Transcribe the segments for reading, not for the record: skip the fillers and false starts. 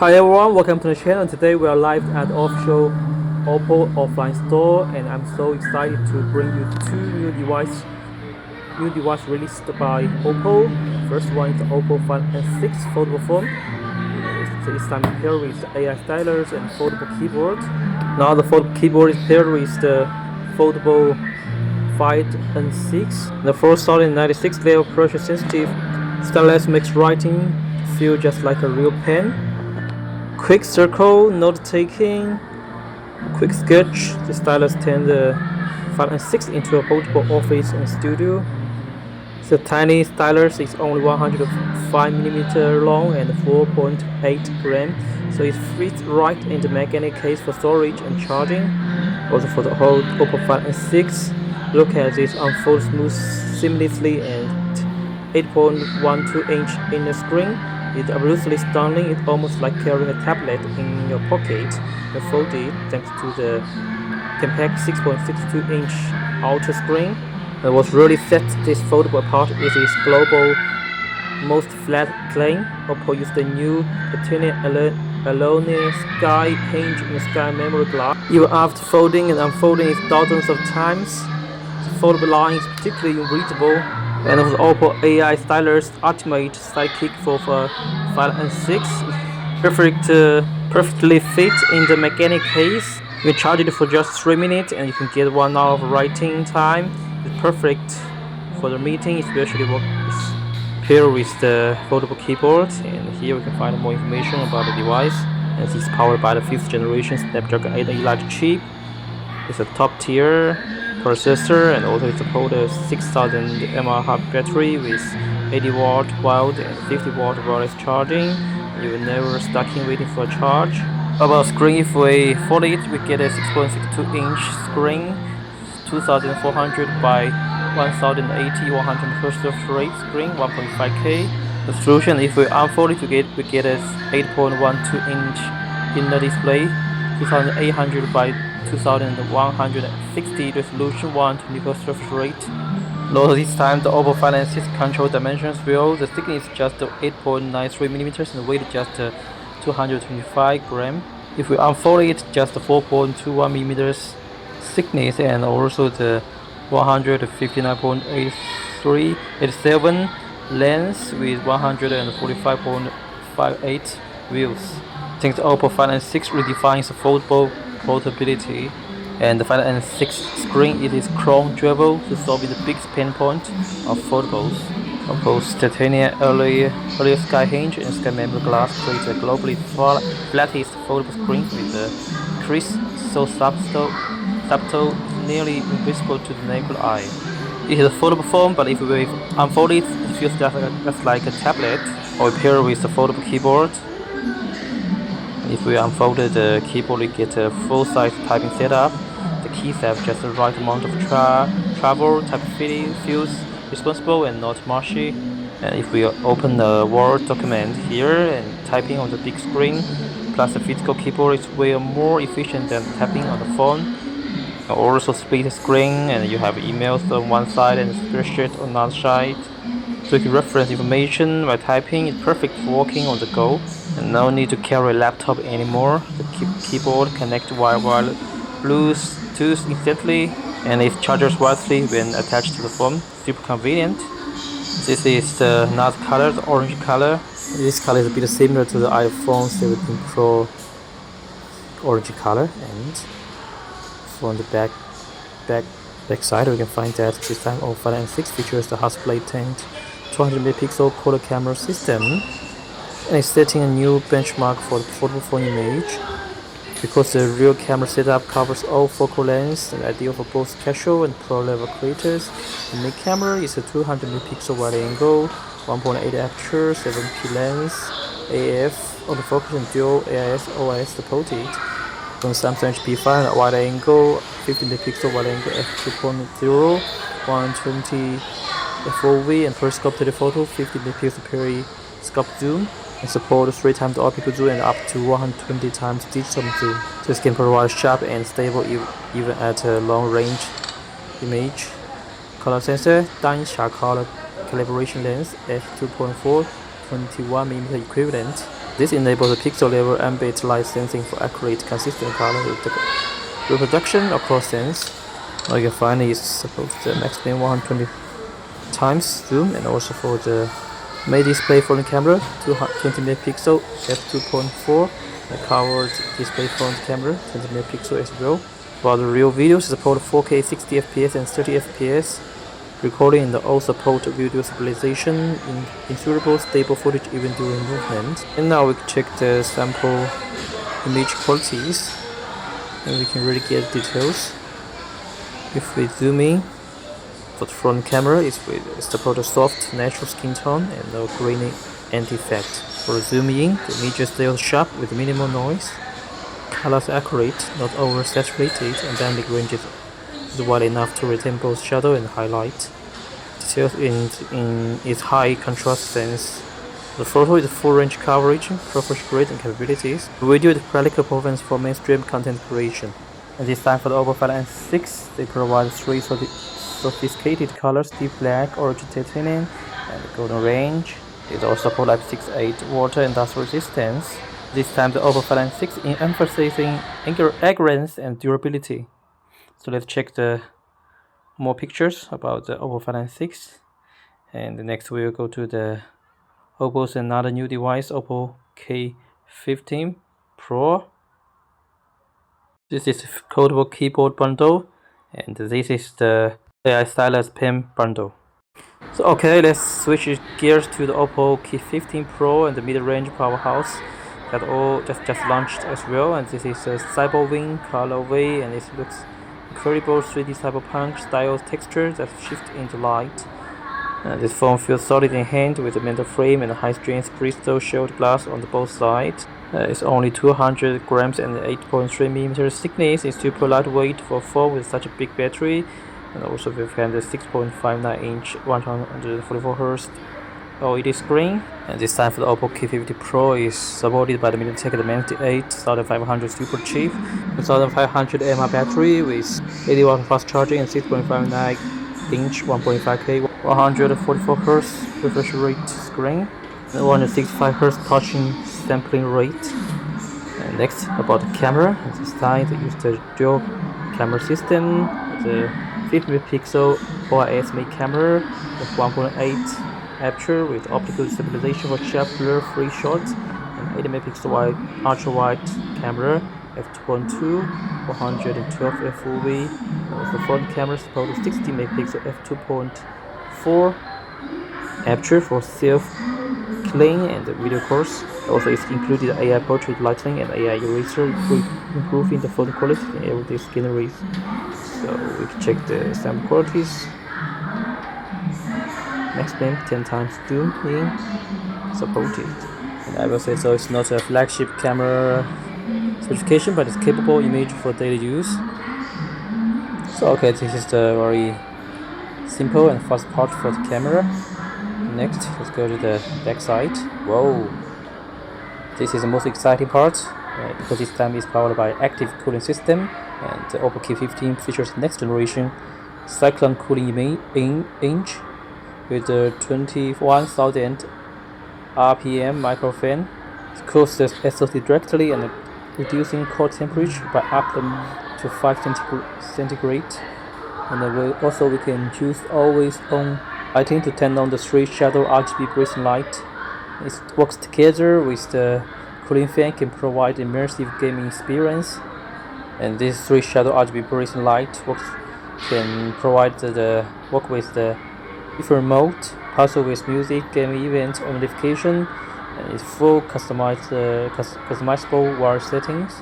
Hi everyone, welcome to the channel. Today we are live at the official Oppo offline store, and I'm so excited to bring you two new devices released by Oppo. First one is the Oppo Find N6 foldable phone. This time paired with the AI stylus and foldable keyboard. Now the foldable keyboard is paired with the foldable Find N6. The 4096 level pressure sensitive stylus makes writing feel just like a real pen. Quick circle, note taking, quick sketch. The stylus turns the Find N6 into a portable office and studio. The tiny stylus is only 105mm long and 4.8 gram, so it fits right in the magnetic case for storage and charging. Also for the whole Oppo Find N6, look at this unfold seamlessly and 8.12-inch inner screen. It's absolutely stunning. It's almost like carrying a tablet in your pocket. You fold it thanks to the compact 6.62-inch outer screen. And what really sets this foldable apart is its global most flat claim. Oppo used the new titanium alloy sky hinge in the sky memory glass. Even after folding and unfolding it dozens of times, the foldable line is particularly unreadable. And with Oppo AI stylus ultimate sidekick for Find N6, perfectly fit in the magnetic case. You can charge it for just 3 minutes and you can get 1 hour of writing time. It's perfect for the meeting, especially paired with the foldable keyboard. And here we can find more information about the device. And this is powered by the 5th generation Snapdragon 8 LYT chip. It's a top tier processor, and also it supports a 6000 mAh battery with 80 watt wired and 50 watt wireless charging. You will never stuck in waiting for a charge. About screen, if we fold it, we get a 6.62-inch screen, 2400 by 1080 100 refresh rate screen, 1.5K resolution. If we unfold it, we get a 8.12-inch inner display, 2800 by 2160 resolution, 120Hz refresh rate. Note this time the Oppo Find N6 control dimensions wheel. The thickness is just 8.93mm and weight just 225 gram. If we unfold it, just 4.21mm thickness, and also the 159.87 length with 145.58 views. I think the Oppo Find N6 redefines foldable portability, and the Find N6 screen it is chrome durable to solve the biggest pain point of foldables. Oppo's titanium alloy sky hinge and sky memory glass creates a globally flattest foldable screen with a crease so subtle, nearly invisible to the naked eye. It is a foldable phone, but if we unfold it, it feels just like a tablet, or pair with a foldable keyboard. If we unfold the keyboard, we get a full-size typing setup. The keys have just the right amount of travel, type feels responsible and not mushy. And if we open the Word document here and typing on the big screen, plus the physical keyboard is way more efficient than tapping on the phone. Also split screen, and you have emails on one side and spreadsheet on another side. So you can reference information by typing. It's perfect for walking on the go, and no need to carry a laptop anymore. The keyboard connects via Bluetooth instantly, and it charges wirelessly when attached to the phone. Super convenient. This is the another color, the orange color. This color is a bit similar to the iPhone 17 Pro orange color, and from the back side we can find that this time Oppo Find N6 features the Hasselblad 200MP color camera system, and it's setting a new benchmark for the foldable phone image because the rear camera setup covers all focal lengths and ideal for both casual and pro level creators. The main camera is a 200MP wide angle, 1.8 aperture, 7p lens, AF autofocus and dual AIS OIS supported. From Samsung HP5 wide angle, 50MP wide angle f2.0, 120 FOV and Periscope Telephoto, 50MP periscope zoom, and support 3 times the OPPO zoom and up to 120 times digital zoom. This can provide sharp and stable even at a long range image. Color sensor, Dine-Sharp color calibration lens f2.4, 21mm equivalent. This enables the pixel level ambient light sensing for accurate, consistent color reproduction across scenes. Now you can find it's supposed to maximum 120 times zoom, and also for the main display front camera 20 megapixel f2.4, and covered display front camera 20 megapixel as well. While the real videos support 4K 60 fps and 30 fps recording, and also support video stabilization in suitable stable footage even during movement. And now we can check the sample image qualities, and we can really get details. If we zoom in, for the front camera, it supports a soft natural skin tone and no grainy anti-effect. For zooming in, the image stays sharp with minimal noise. Colors accurate, not oversaturated, and dynamic range is wide enough to retain both shadow and highlight. Details in its high contrast sense. The photo is full range coverage, professional grade and capabilities. The video is practical performance for mainstream content creation. And this time for the OPPO Find N6, they provide 3 sophisticated colors: deep black, origin titanium, and golden range. It also supports IP68 water and dust resistance. This time the OPPO Find N6 in emphasizing accuracy and durability. So let's check the more pictures about the OPPO Find N6. And next we'll go to the OPPO's another new device, OPPO K15 Pro. This is foldable keyboard bundle, and this is the AI stylus pen bundle. So okay, let's switch gears to the OPPO K15 Pro and the mid-range powerhouse that all just launched as well. And this is a Cyberwing colorway, and it looks incredible 3D cyberpunk style texture that shift into light. This phone feels solid in hand with a metal frame and a high-strength crystal shield glass on both sides. It's only 200 grams and 8.3 millimeters thickness. It's super lightweight for a phone with such a big battery. And also we have the 6.59-inch 144Hz OLED screen. And this time for the OPPO K15 Pro is supported by the MediaTek Dimensity 8500 super chip, 2500 mAh battery with 80W fast charging and 6.59-inch 1.5K 144Hz refresh rate screen, and 165Hz touching sampling rate. And next about the camera, this time they use the dual camera system, the 50 megapixel OIS main camera with 1.8 aperture with optical stabilization for sharp blur-free shots, and 80 megapixel wide ultra-wide camera f2.2 112 FOV. The front camera supports 60 megapixel f2.4 aperture for self-clean and video course. Also, it's included AI portrait lighting and AI eraser, improving the photo quality and everyday sceneries. So we can check the sample qualities. Maximum 10 times zoom in supported. And I will say so it's not a flagship camera specification, but it's capable image for daily use. So okay, this is the very simple and fast part for the camera. Next, let's go to the back side. Whoa! This is the most exciting part because this time is powered by active cooling system, and the OPPO K15 features next generation cyclone cooling hinge with the 21,000 RPM microfan. It cools the SoC directly and reducing core temperature by up to 5 centigrade. And we can choose always on lighting to turn on the 3 shadow RGB blazing light. It works together with the cooling fan, can provide immersive gaming experience. And this 3 shadow RGB blazing light can provide work with the different mode, puzzle with music, game event, or notification, and it's full customizable wire settings.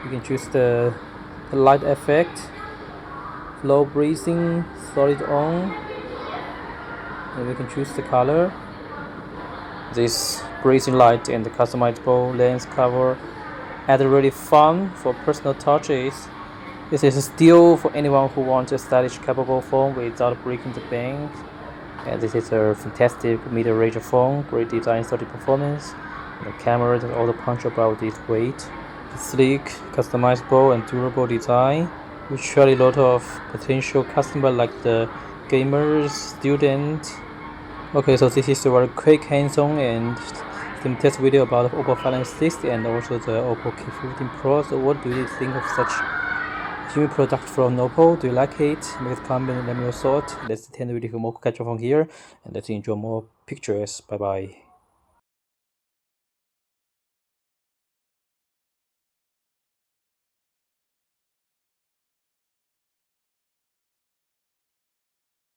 You can choose the light effect, low breathing, solid on, and we can choose the color. This breathing light and the customizable lens cover add really fun for personal touches. This is a steal for anyone who wants a stylish, capable phone without breaking the bank. And this is a fantastic mid-range phone, great design, solid performance. And the camera does all the punch above its weight. The sleek, customizable, and durable design, which surely a lot of potential customers like the gamers, students. Okay, so this is a very quick, hands-on, and some test video about the OPPO Find N6 and also the OPPO K15 Pro. So what do you think of such new product from Oppo? Do you like it? Make a comment and let me know your thoughts. Let's end the video for more catch up from here and let's enjoy more pictures. Bye bye.